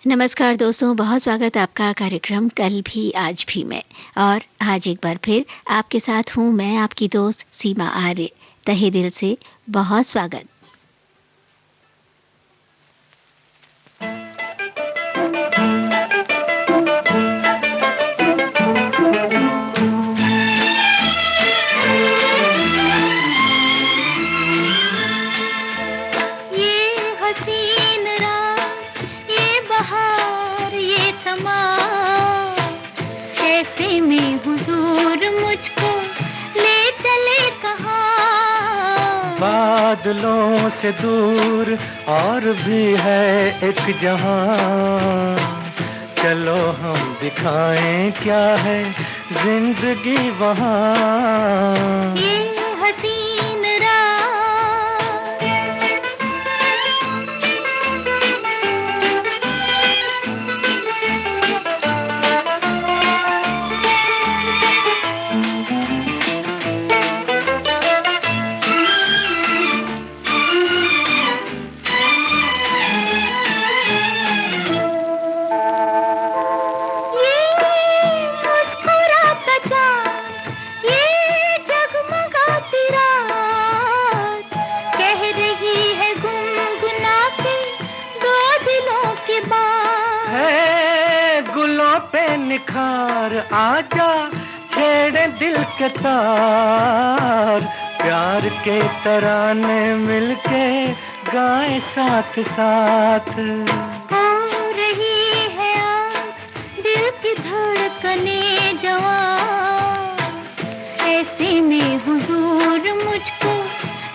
नमस्कार दोस्तों, बहुत स्वागत है आपका कार्यक्रम कल भी आज भी में। और आज एक बार फिर आपके साथ हूँ मैं, आपकी दोस्त सीमा आर्य। तहे दिल से बहुत स्वागत। बादलों से दूर और भी है एक जहां, चलो हम दिखाएं क्या है जिंदगी वहां। ये हसीन रात, निखार आजा छेड़े दिल के तार, प्यार के तराने मिलके गाए साथ साथ। हो रही है आज दिल की धड़कने जवां, ऐसे में हुजूर मुझको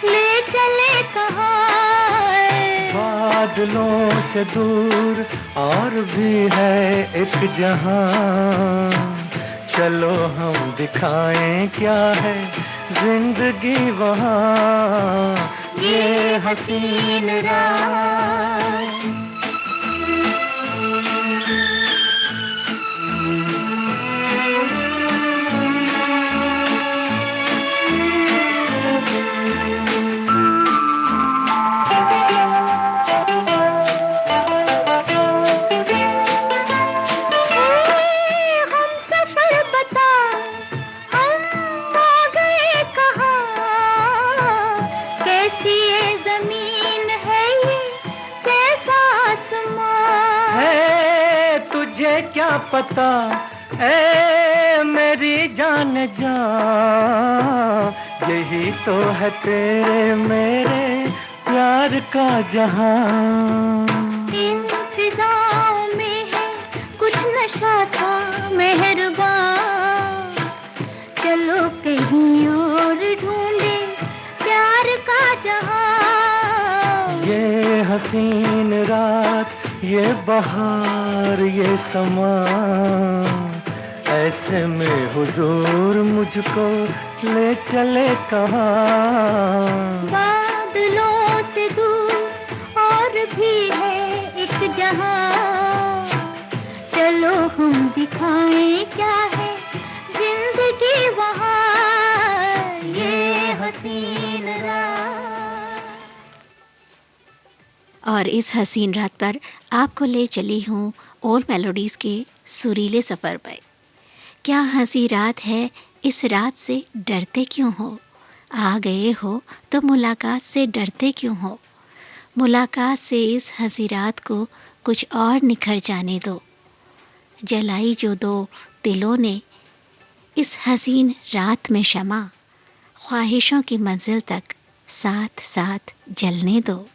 ले चले कहाँ। बादलों से दूर और भी है एक जहां, चलो हम दिखाएं क्या है जिंदगी वहां। ये हसीन रात, क्या पता ऐ मेरी जान जा, यही तो है तेरे मेरे प्यार का जहां। इन फिजाओं में है कुछ नशा था मेहरबान, चलो कहीं और ढूंढे प्यार का जहां। ये हसीन रात, ये बहार, ये समा, ऐसे में हुजूर मुझको ले चले कहाँ। बादलों से दूर और भी है एक जहां, चलो हम दिखाएं क्या है जिंदगी वहां। ये हसीन रात। और इस हसीन रात पर आपको ले चली हूँ ओल्ड मेलोडीज के सुरीले सफर पर। क्या हंसी रात है, इस रात से डरते क्यों हो? आ गए हो तो मुलाकात से डरते क्यों हो? मुलाकात से इस हंसी रात को कुछ और निखर जाने दो। जलाई जो दो दिलों ने इस हसीन रात में शमा, ख्वाहिशों की मंजिल तक साथ साथ जलने दो।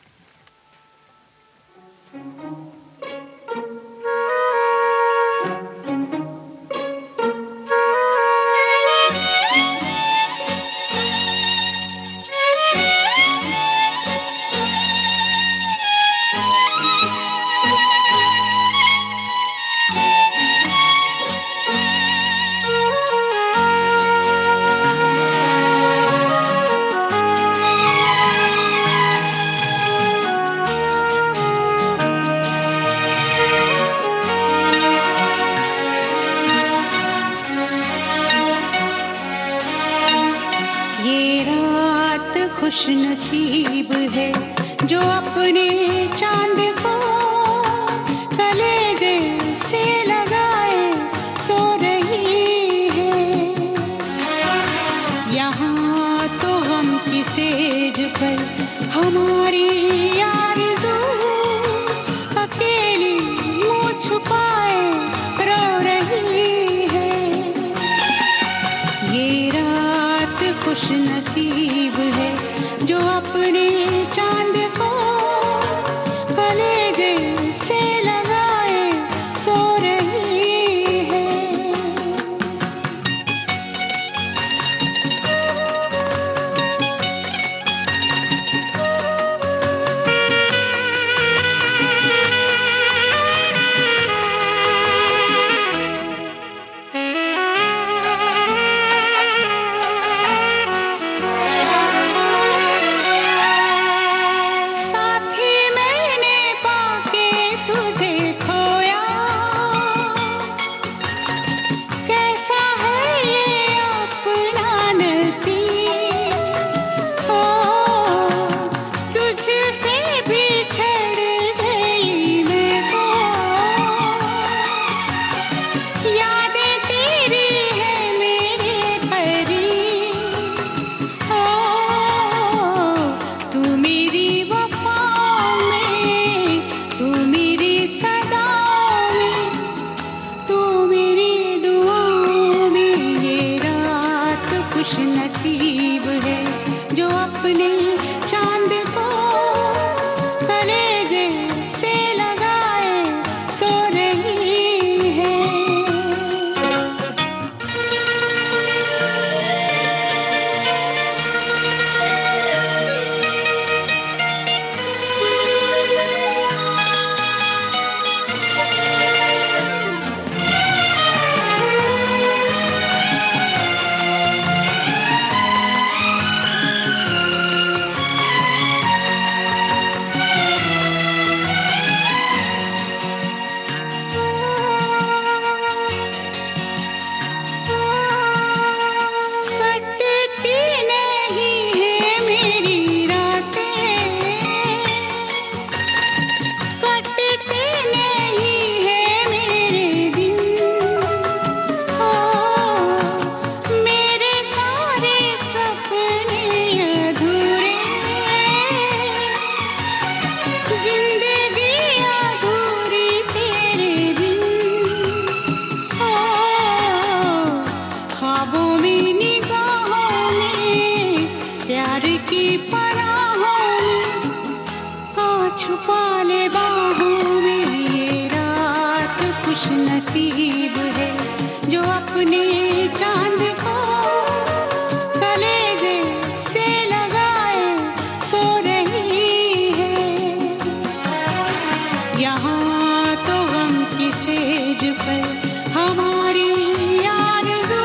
शाम की सेज पर हमारी आरज़ू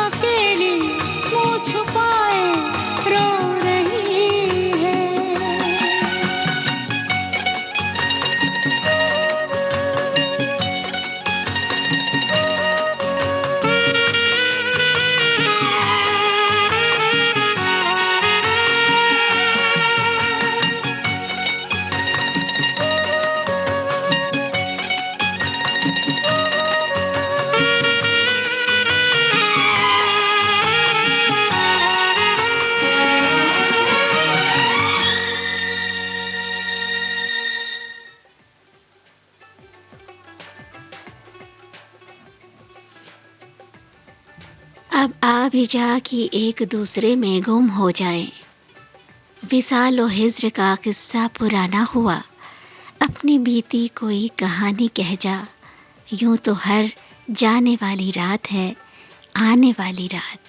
अकेली मुँह छुपाए रो रही है। अब आ भी जा कि एक दूसरे में गुम हो जाएं। विसाल और हिज्र का किस्सा पुराना हुआ, अपनी बीती कोई कहानी कह जा। यूं तो हर जाने वाली रात है आने वाली रात।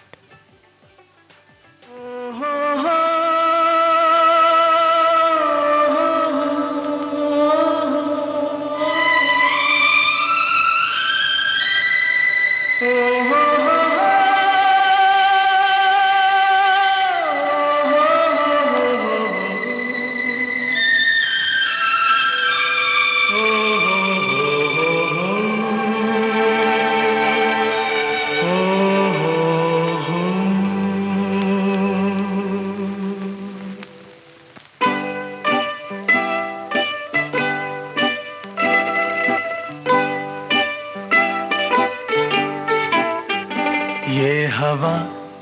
ये हवा,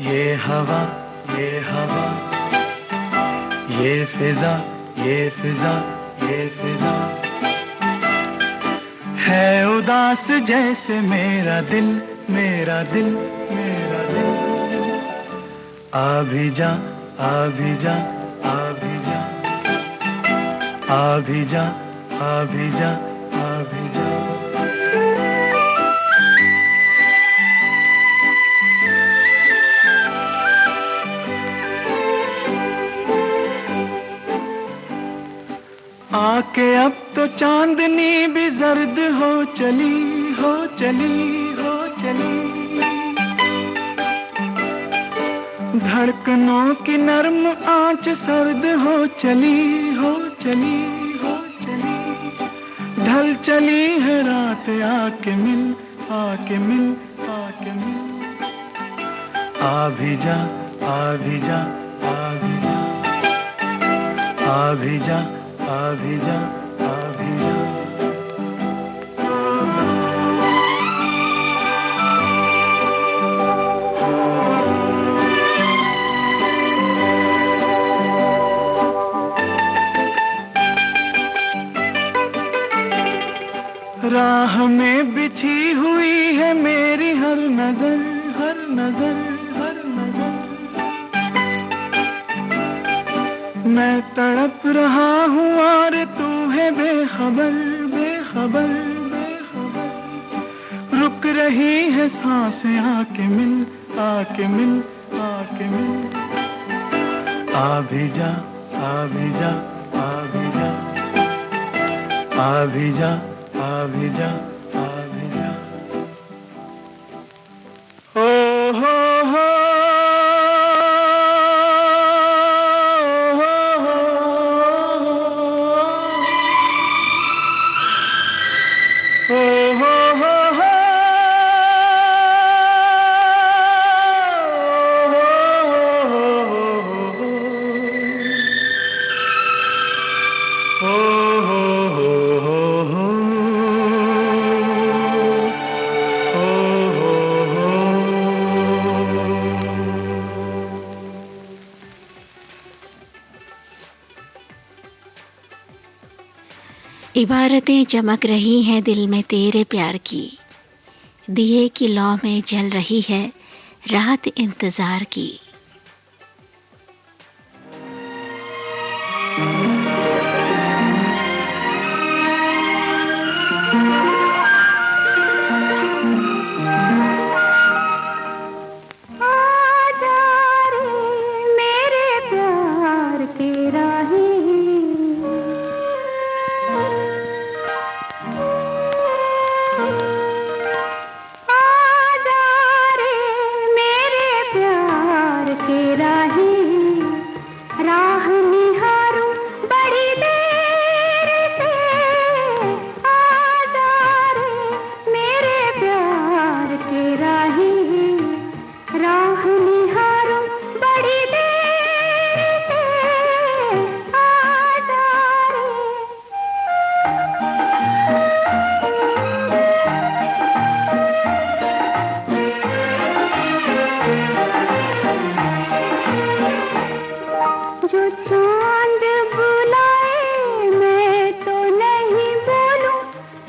ये हवा, ये हवा, ये फिजा, ये फिजा, ये फिजा है उदास जैसे मेरा दिल, मेरा दिल, मेरा दिल। आ भी जा, आ भी जा, आ भी जा, आ भी जा, आ भी जा, आ भी जा। आके अब तो चांदनी भी जर्द हो चली, हो चली, हो चली। धड़कनों की नर्म आंच सर्द हो चली, हो चली, हो चली। ढल चली है रात, आके मिल, आके मिल, आके मिल। आ भी जा, आ भी जा, आ भी जा, आ भी जा, आ भी जा, आ भी जा। राह में बिछी हुई है मेरी हर नजर, हर नजर, हर नजर। मैं तड़प रहा हूँ और तू है बेखबर, बेखबर, बेखबर। रुक रही है सांसें, आके मिल, आके मिल, आके मिल। आ भी जा, आ भी जा, आ भी जा, आ भी जा, आ भी जा, आ भी जा। ओ हो हो इबारतें चमक रही हैं दिल में तेरे प्यार की, दिए की लौ में जल रही है रात इंतजार की।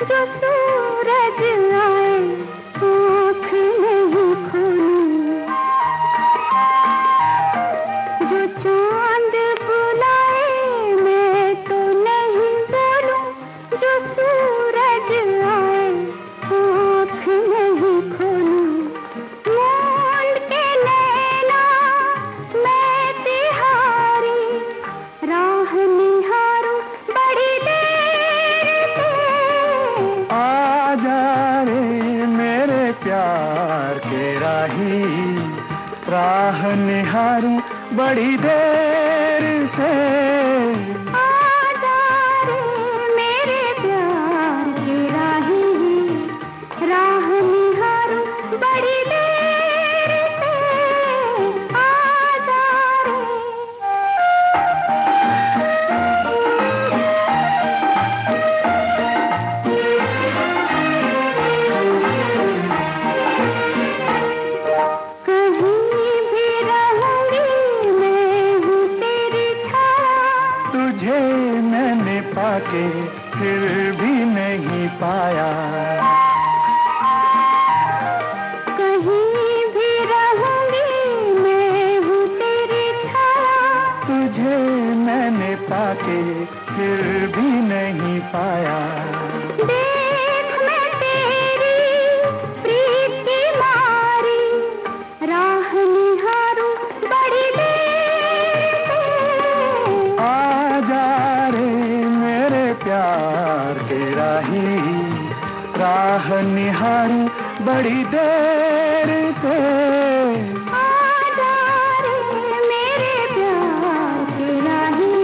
जो सूरज आए आँख नहीं खोलूं, जो चांद बुलाए मैं तो नहीं बोलूं, जो सूरज आए आँख नहीं खोलूं। मूंद के नैना मैं तिहारी राह निहारूं बड़ी देर से। आजा रे मेरे प्यार के राही, राह निहारूं बड़ी देर से। आजा रे मेरे प्यार के राही, राह निहारूं बड़ी देर से। आजा रे। कहीं भी रहूंगी मैं हूँ तेरी छाया, तुझे मैंने पाके फिर भी नहीं पाया। कहीं भी रहूंगी मैं हूँ तेरी छाया, तुझे मैंने पाके फिर भी नहीं पाया। देख मैं तेरी प्रीत की मारी राह निहारूं बड़ी देर से। आजा रे मेरे प्यार के राही, राह निहारूं बड़ी देर से। आजा रे मेरे प्यार के राही,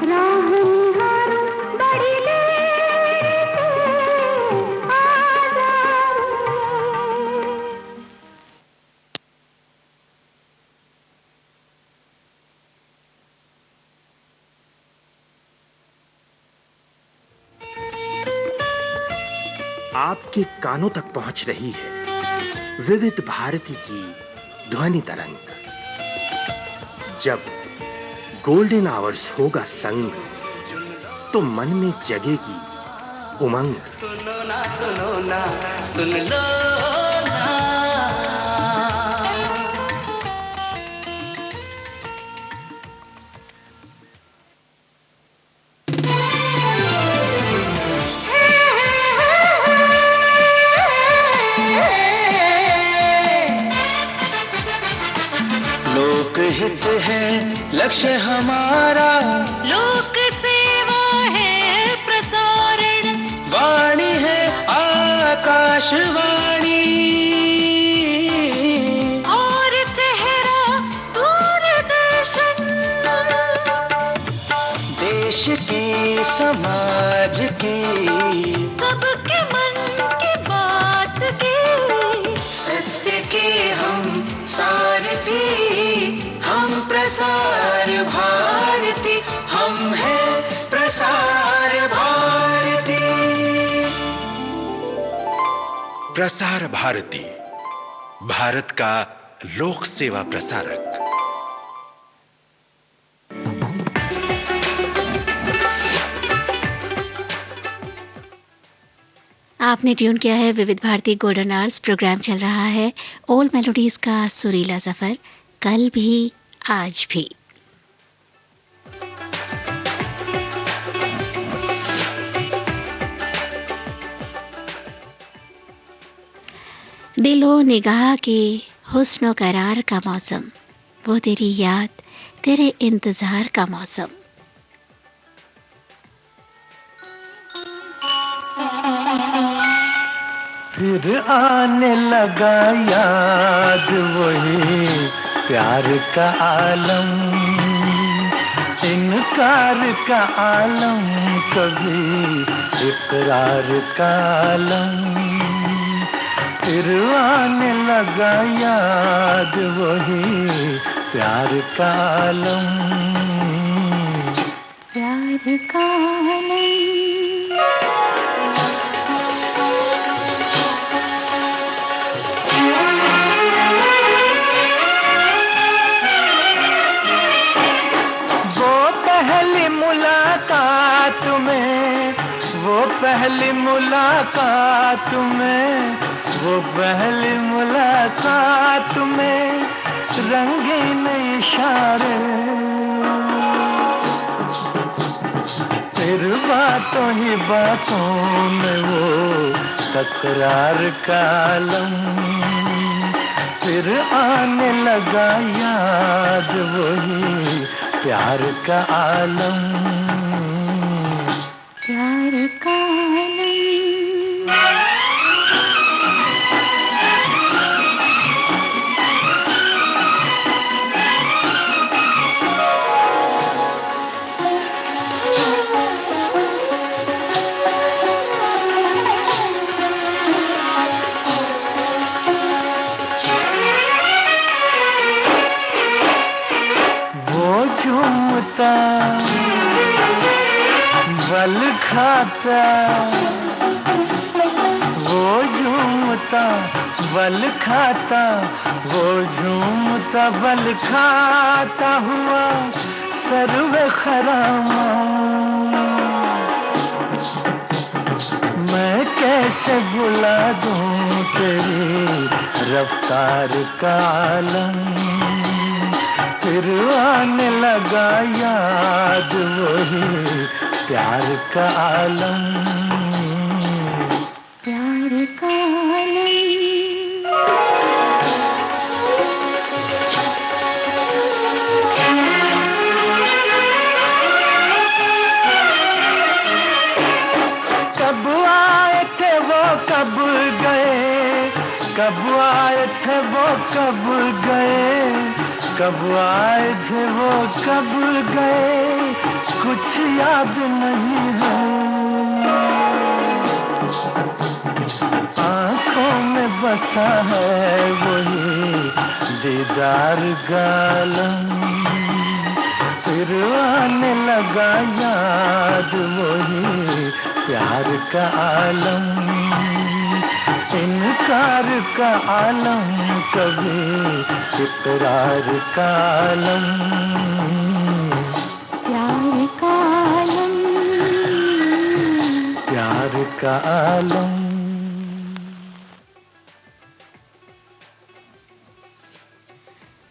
राह निहारूं बड़ी देर से। आजा रे। आपके कानों तक पहुंच रही है विविध भारती की ध्वनि तरंग। जब गोल्डन आवर्स होगा संग, तो मन में जगेगी उमंग। सुनो ना सुन लो ना। लोकहित है लक्ष्य हमारा, लोक सेवा है प्रसारण, वाणी है आकाशवाणी। और चेहरा दूरदर्शन। देश की समाज की सबके मन की बात की, सत्य के हम सारथी, हम प्रसार भारती, हम हैं प्रसार भारती। प्रसार भारती, भारत का लोक सेवा प्रसारक। आपने ट्यून किया है विविध भारती गोल्डन आवर्स। प्रोग्राम चल रहा है ओल्ड मेलोडीज का सुरीला सफर, कल भी आज भी। दिलो निगाह के हुस्न करार का मौसम, वो तेरी याद तेरे इंतजार का मौसम। फिर आने लगा याद वही प्यार का आलम, इनकार का आलम, कभी इकरार का आलम। फिर आने लगा याद वही प्यार का आलम, प्यार का आलम। वो पहली मुलाकात में, वो पहली पहली मुलाकात में, वो पहली मुलाकात में रंगीन इशारे, फिर बातों ही बातों में वो तकरार का आलम, फिर आने लगा याद वही प्यार का आलम, प्यार का झूमता बल खाता, वो झूमता बल खाता, वो झूमता बल खाता हुआ सर्वे खरामा, मैं कैसे भुला दूं तेरी रफ्तार का आलम, फिर आने लगा याद वही प्यार का आलम, प्यार का कब आए थे वो कब गए, कब आए थे वो कब गए, कब आए थे वो कब गए, कुछ याद नहीं है, आंखों में बसा है वही दीदार गालम, फिर आने लगा याद वही प्यार का आलम, इनकार का आलम कभी इकरार का आलम, प्यार का आलम, प्यार का आलम।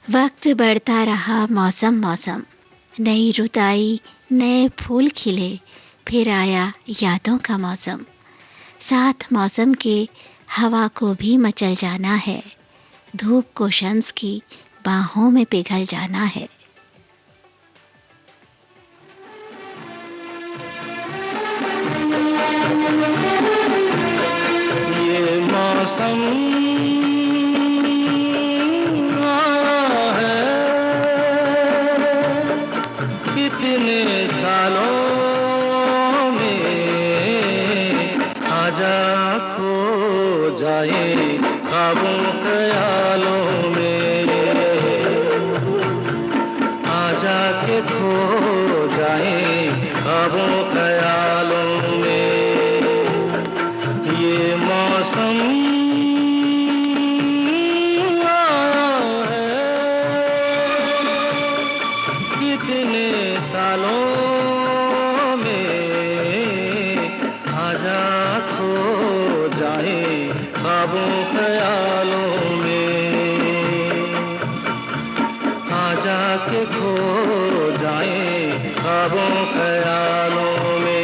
वक्त बढ़ता रहा मौसम मौसम, नई रुत आई, नए फूल खिले, फिर आया यादों का मौसम, साथ मौसम के हवा को भी मचल जाना है, धूप को शम्स की बाहों में पिघल जाना है। ये मौसम आया है कितने सालों में, आजा खो जाए ख्वाबों ख्यालों में, आजा के खो जाए ख्वाबों ख्यालों में, ये मौसम आया है कितने सालों में, आजा खो जाए ख्वाबों ख्यालों में, आजा के खो जाए ख्वाबों ख्यालों में।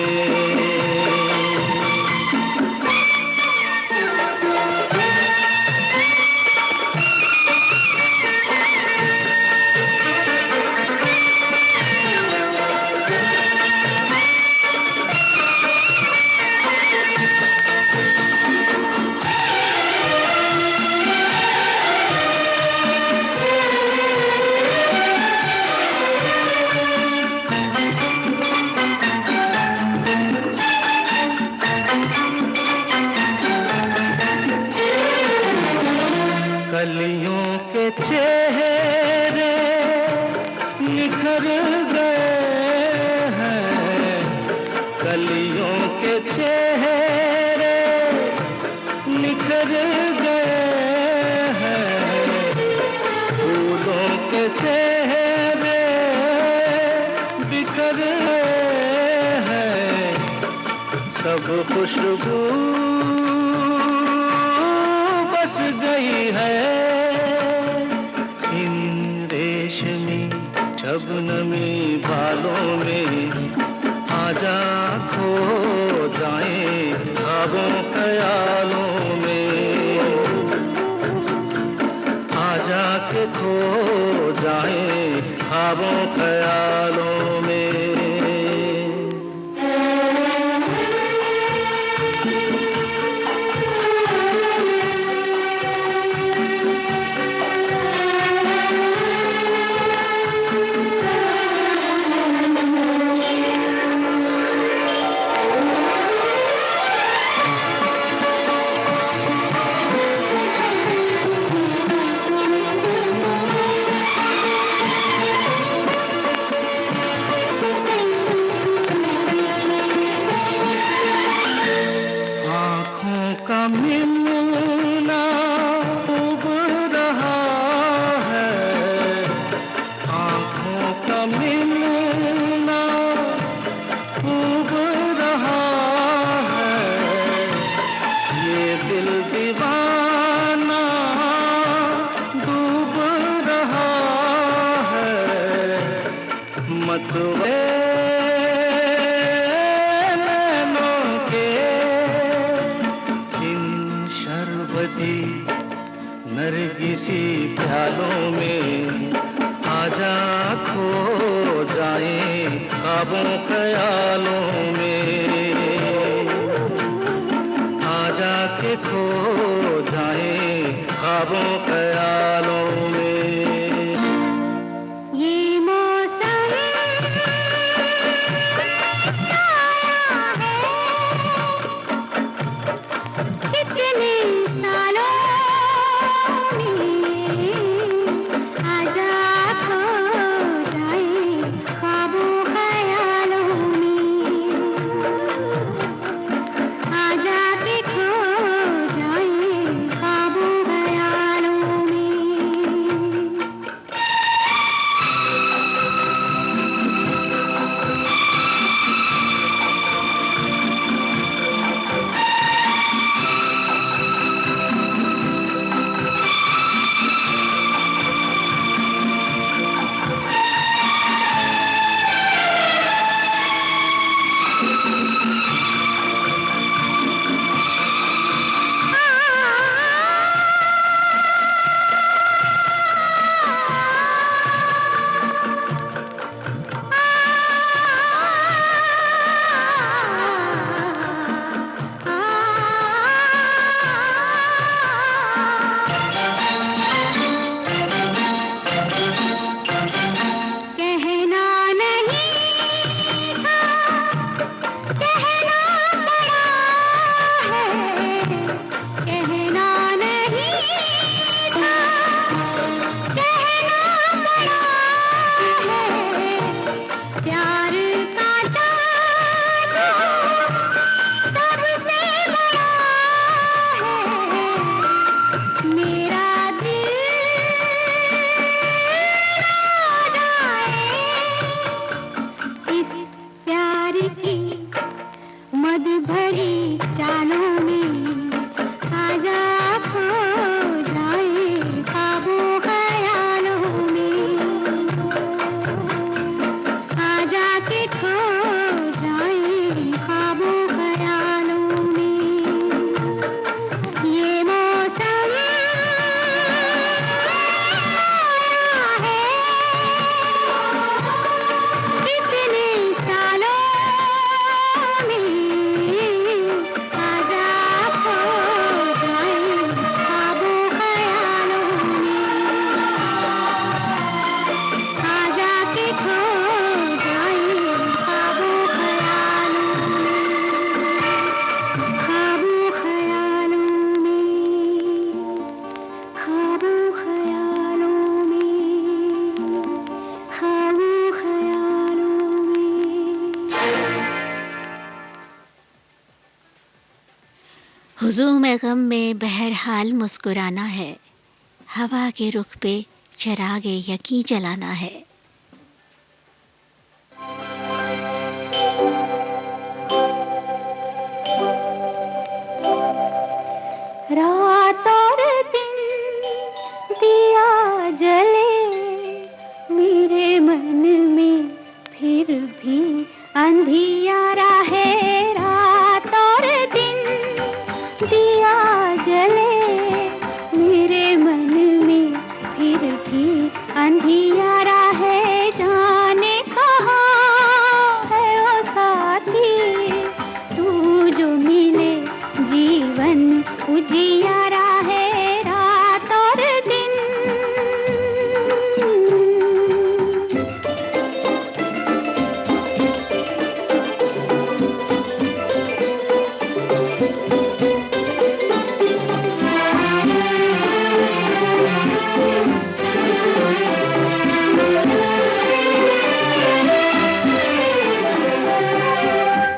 कलियों के चेहरे निखर गए हैं, कलियों के चेहरे निखर गए हैं, फूलों के सेहरे बिखर गए हैं, सब खुशबू बस गई है इन रेशमी शबनमी बालों में। आजा खो जाए ख्वाबों ख्यालों में, आजा के खो जाए ख्वाबों ख्यालों में। नरगिसी प्यालों में आजा खो जाए ख्वाबों ख्यालों में, आजा के खो जाए ख्वाबों ख्यालों में। हुजूम गम में बहरहाल मुस्कुराना है, हवा के रुख पे चरागे यकीन जलाना है। रात और दिन दिया जले मेरे मन में, फिर भी अंधियारा है। रात और दिन दिया जले मेरे मन में, फिर भी अंधियारा है। जाने कहाँ है ओ साथी, तू जो मिले जीवन उजियारा है। रात और दिन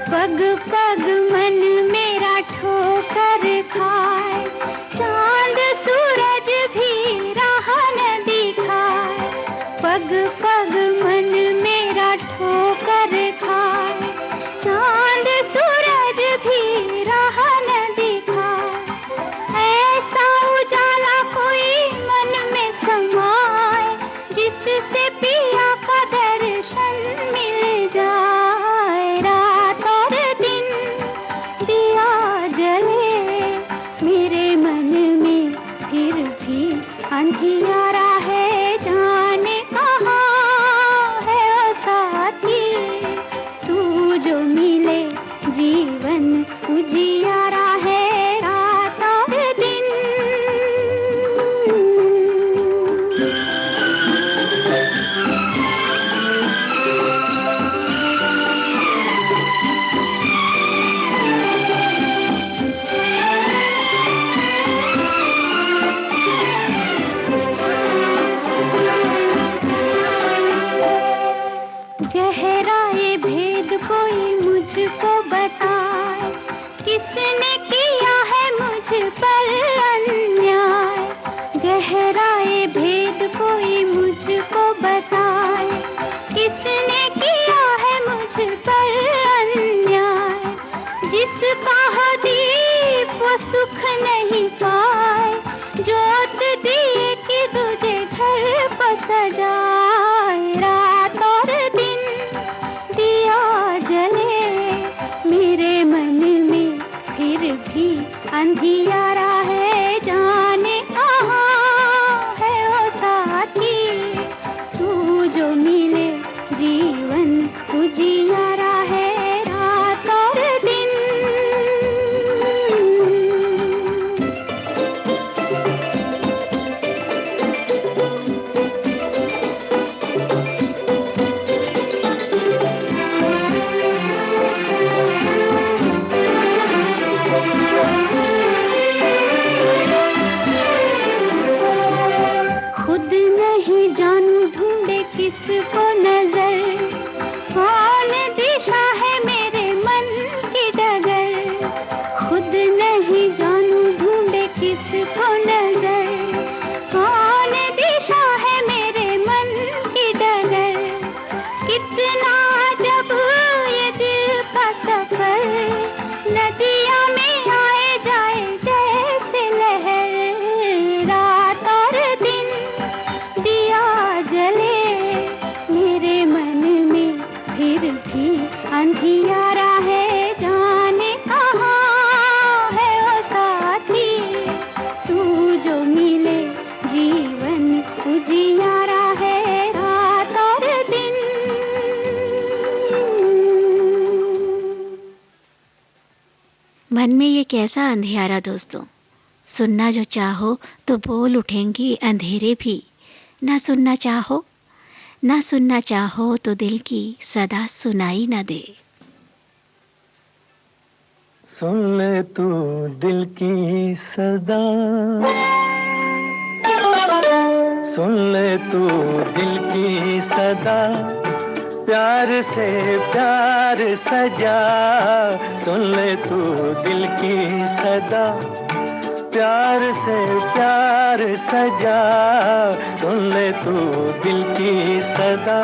पग पग मन मेरा ठोकर खाए, चांद सूरज भी राह न दिखाए। पग पग मन मेरा ठोकर खाए, चांद सूरज भी राह न दिखाए। ऐसा उजाला कोई मन में समाए, जिससे पिया का दर्शन मिल जाए। रात और दिन दिया जले मेरे मन में, फिर भी अंधियारा है। जाने कहाँ है ओ साथी, तू जो मिले जीवन उजियारा है। रात और दिन गहरा ये भेद कोई मुझको बताए, किसने किया है मुझ पर अन्याय। गहरा ये भेद कोई मुझको बताए, किसने किया है मुझ पर अन्याय। जिसका हो दीप वो सुख नहीं पाए, जोत दिए कि तुझे घर पर सजाए। रात और दिन दिया जले मेरे मन में, फिर भी अंधियारा है। जाने कहाँ है ओ साथी, तू जो मिले जीवन उजियारा है। रात और दिन खुद नहीं जानू ढूंढे किसको नजर, कौन दिशा है मेरे मन की डगर। खुद नहीं जानू ढूंढे किसको नजर, कौन दिशा है मेरे मन की डगर। कितना जब ये दिल का सफर, नदिया में आए जाए जैसे लहर। रात और दिन दिया जले मेरे मन में, फिर भी अंधियारा है। जाने कहाँ है ओ साथी, तू जो मिले जीवन उजियारा है। रात और दिन मन में ये कैसा अंधियारा दोस्तों। सुनना जो चाहो तो बोल उठेंगे अंधेरे भी, ना सुनना चाहो तो दिल की सदा सुनाई न दे। सुन ले तू दिल की सदा, सुन ले तू दिल की सदा, प्यार से प्यार सजा। सुन ले तू दिल की सदा, प्यार से प्यार सजा। सुन ले तू दिल की सदा।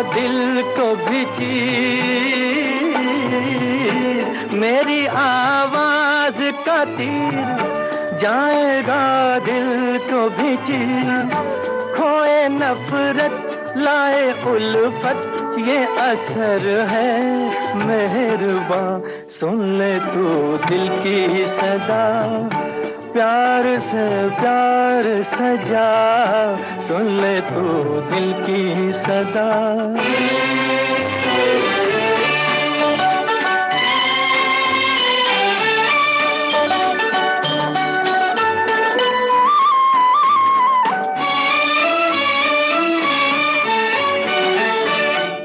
दिल को भी चीर, मेरी आवाज का तीर जाएगा दिल को भी चीर। खोए नफरत लाए उल्फत ये असर है मेहरबां, सुन ले तू दिल की सदा, प्यार से प्यार सजा, सुन ले तू दिल की सदा।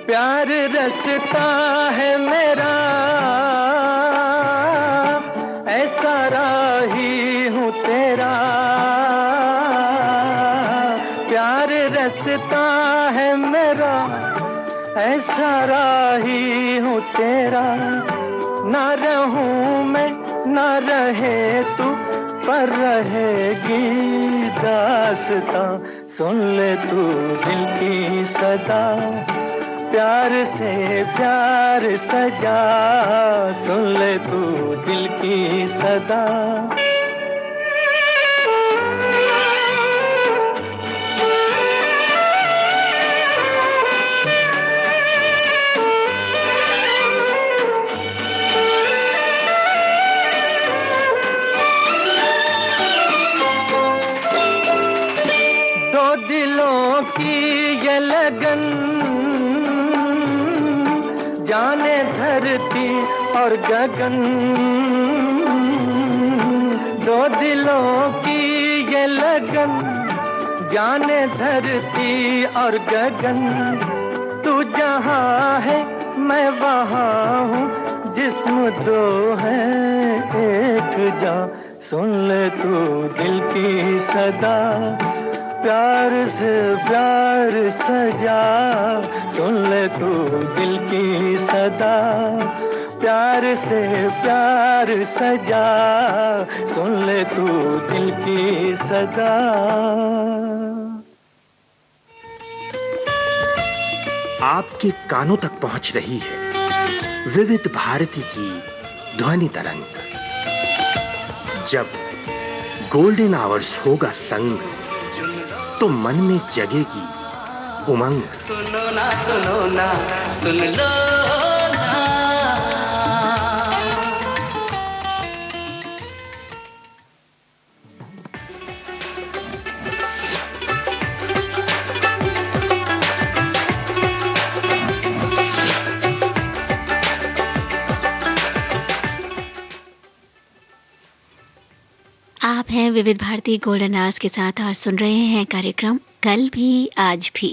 प्यार रसता है मेरा, ऐसा राही हूँ तेरा। प्यार रसता है मेरा, ऐसा राही हूँ तेरा। ना रहूँ मैं ना रहे तू, पर रहेगी दास्तां, सुन ले तू दिल की सदा, प्यार से प्यार सजा, सुन ले तू दिल की सदा। दो दिलों की ये लगन, जाने धरती और गगन। दो दिलों की ये लगन, जाने धरती और गगन। तू जहाँ है मैं वहाँ हूँ, जिस्म दो है एक जान, सुन ले तू दिल की सदा, प्यार से प्यार सजा, सुन ले तू दिल की सदा, प्यार से प्यार सजा, सुन ले तू दिल की सदा। आपके कानों तक पहुंच रही है विविध भारती की ध्वनि तरंग। जब गोल्डन आवर्स होगा संग, तो मन में जगेगी उमंग। सुनो ना सुन लो ना। आप हैं विविध भारती गोल्डन आवर्स के साथ और सुन रहे हैं कार्यक्रम कल भी आज भी,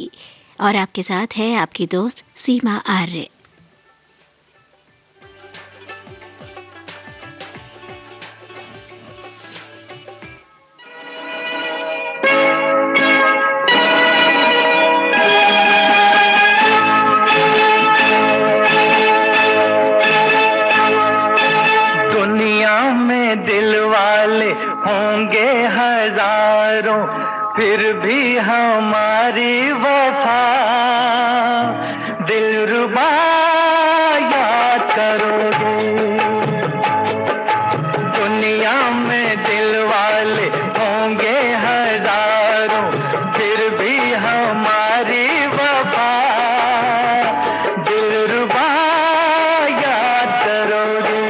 और आपके साथ है आपकी दोस्त सीमा आर्य। दुनिया में दिल वाले होंगे हजारों, फिर भी हमारी वफा दिलरुबा याद करोगे। दुनिया में दिल वाले होंगे हजारों, फिर भी हमारी वफा दिलरुबा याद करोगे।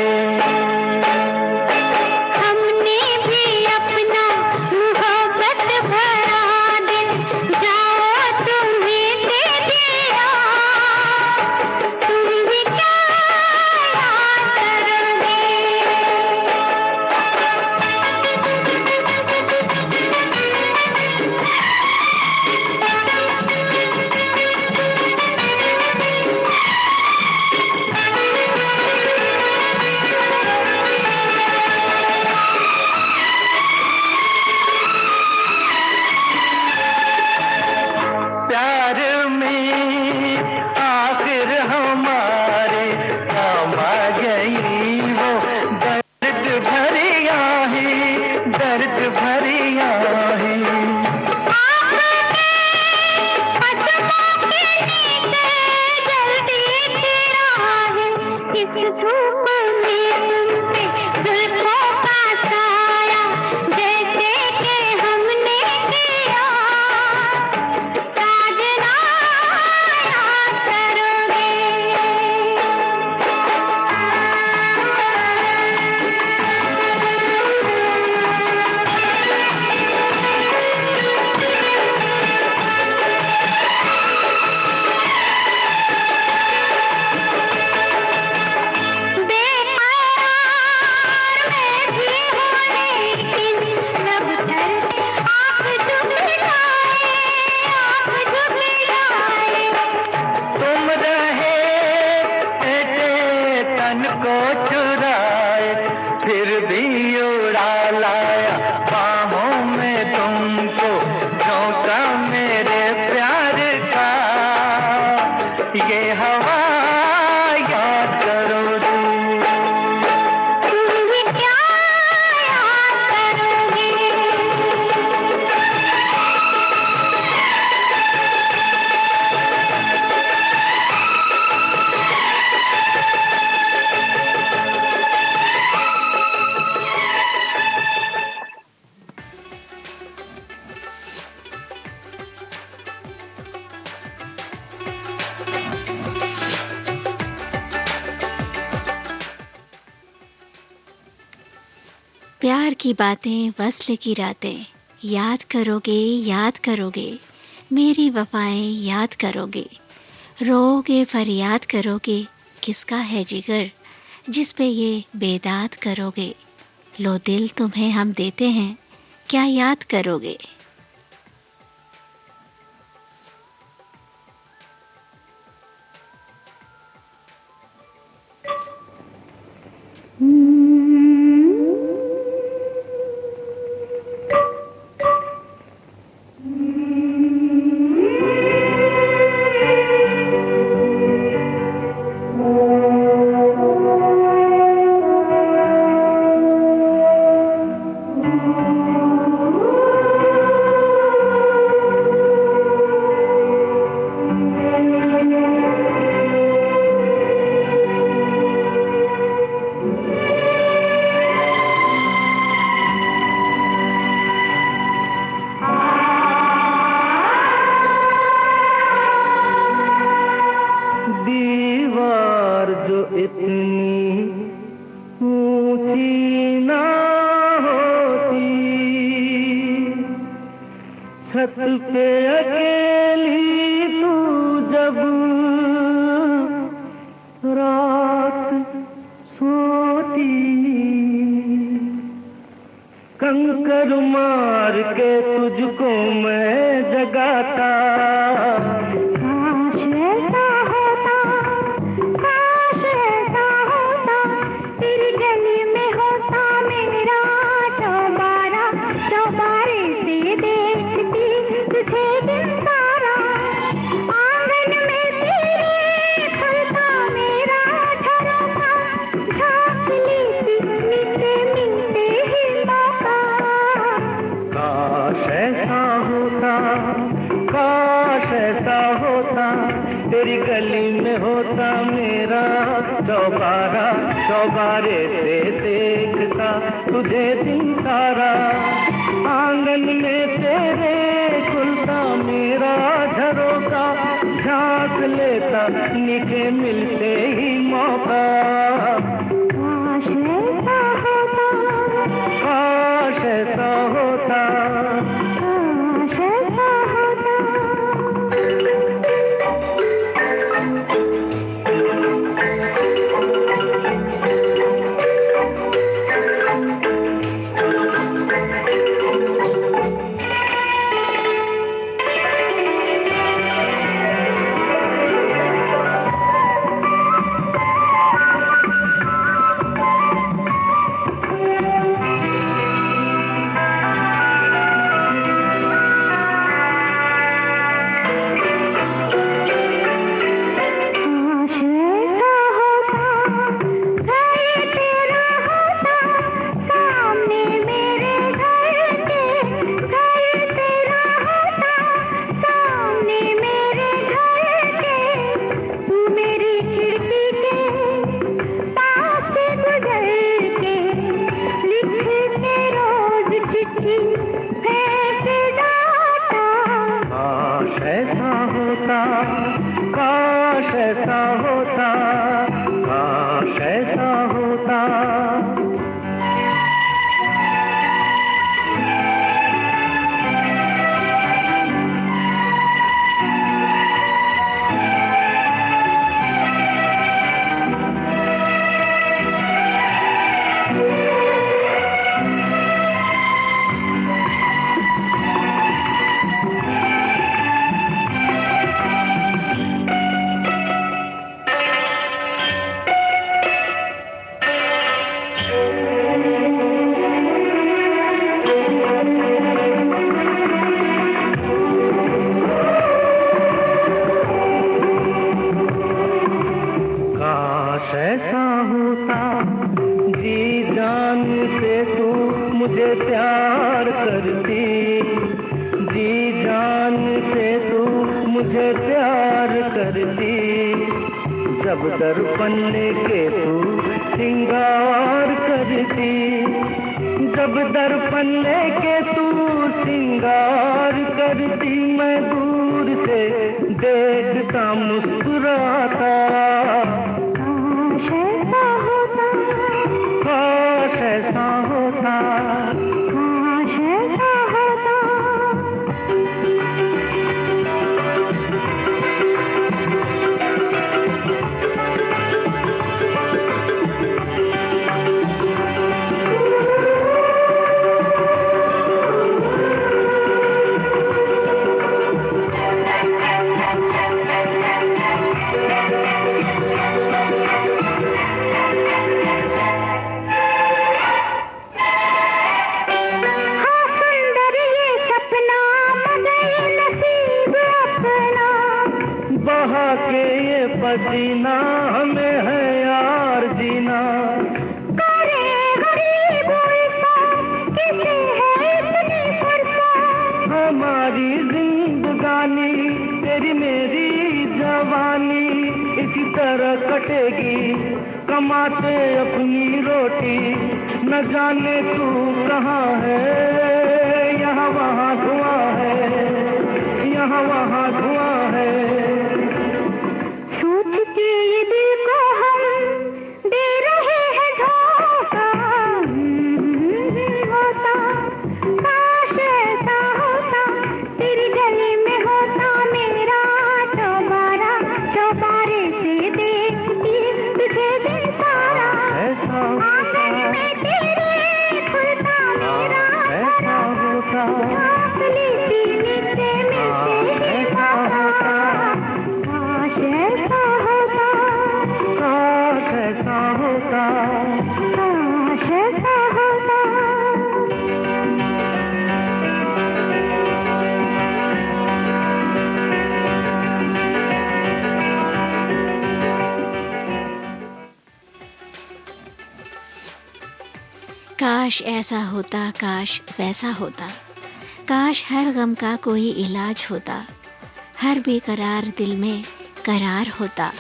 हमने भी अपना मोहब्बत भरा दिल, जाओ तुम्हें दे दिया, तुम भी क्या प्यार की बातें, वस्ल की रातें, याद करोगे, मेरी वफाएं याद करोगे, रोओगे फरियाद करोगे, किसका है जिगर जिस पे ये बेदाद करोगे, लो दिल तुम्हें हम देते हैं, क्या याद करोगे। काश ऐसा होता बहा के ये पसीना हमें है यार जीना। करे गरीब ऐसा किसे है इतनी फुर्सत, हमारी जिंदगानी तेरी मेरी जवानी इसी तरह कटेगी कमाते अपनी रोटी। न जाने तू कहाँ है, यहाँ वहाँ धुआं है, यहाँ वहाँ धुआं है। सोच के ये दिल को हम दे रहे हैं धोखा। होता काश ऐसा होता, तेरी गली में होता मेरा चौबारा, चौबारे से देखती तुझे दिन सारा। आंगन में तेरे खुलता मेरा ऐसा होता, आप लेती मिलते मिलते काश ऐसा होता, काश ऐसा होता। काश ऐसा होता। काश ऐसा होता, काश वैसा होता, काश हर गम का कोई इलाज होता, हर बेकरार दिल में करार होता,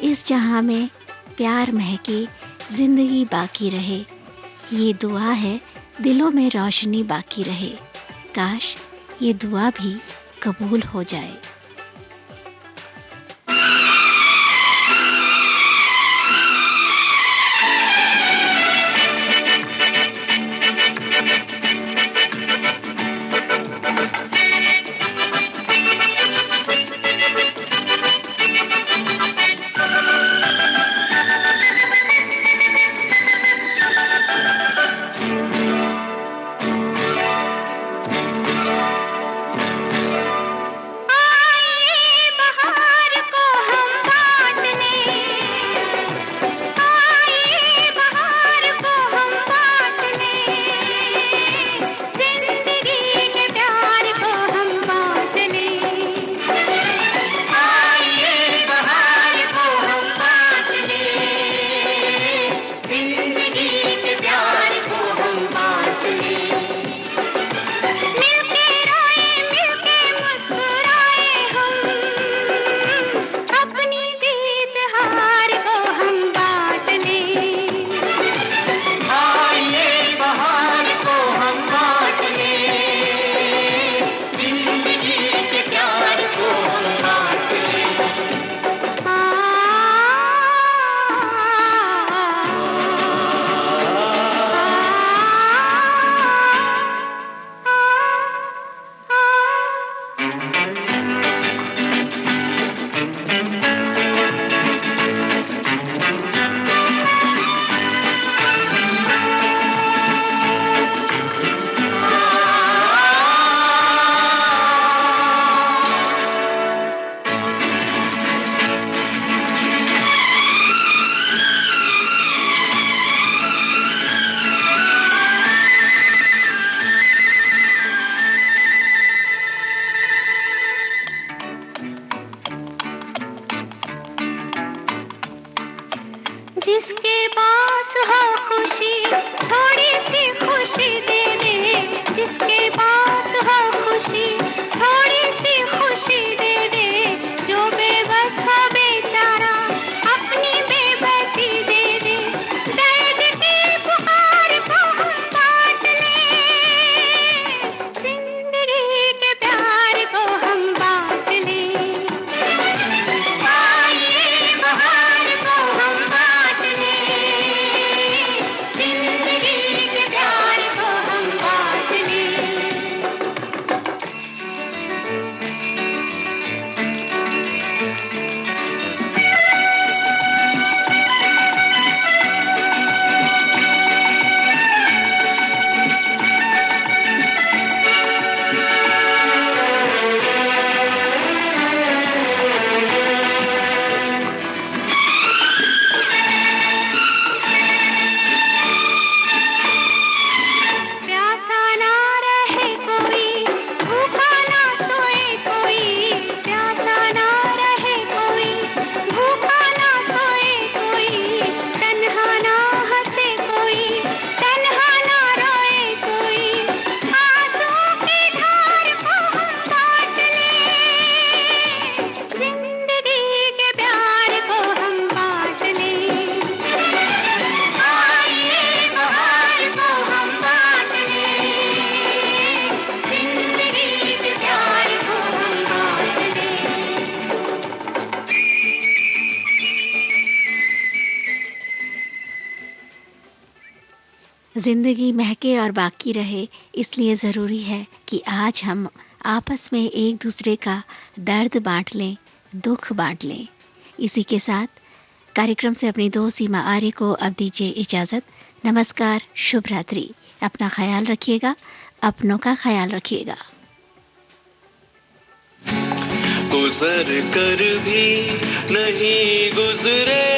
इस जहां में प्यार महके जिंदगी बाकी रहे, ये दुआ है दिलों में रोशनी बाकी रहे, काश ये दुआ भी कबूल हो जाए। जिसके पास हो खुशी थोड़ी सी खुशी दे दे, जिसके पास हो खुशी थोड़ी सी खुशी दे दे, जो बेबस हो बेचारा अपनी बेबसी दे दे, दर्द की पुकार को हम बांट ले, जिंदगी के प्यार को हम बांट ले, आइए बहार को हम बांट ले, जिंदगी महके और बाकी रहे, इसलिए ज़रूरी है कि आज हम आपस में एक दूसरे का दर्द बांट लें, दुख बांट लें। इसी के साथ कार्यक्रम से अपनी दोस्त सीमा आर्य को अब दीजिए इजाज़त। नमस्कार, शुभ रात्रि। अपना ख्याल रखिएगा, अपनों का ख्याल रखिएगा। गुजर कर भी नहीं गुजरे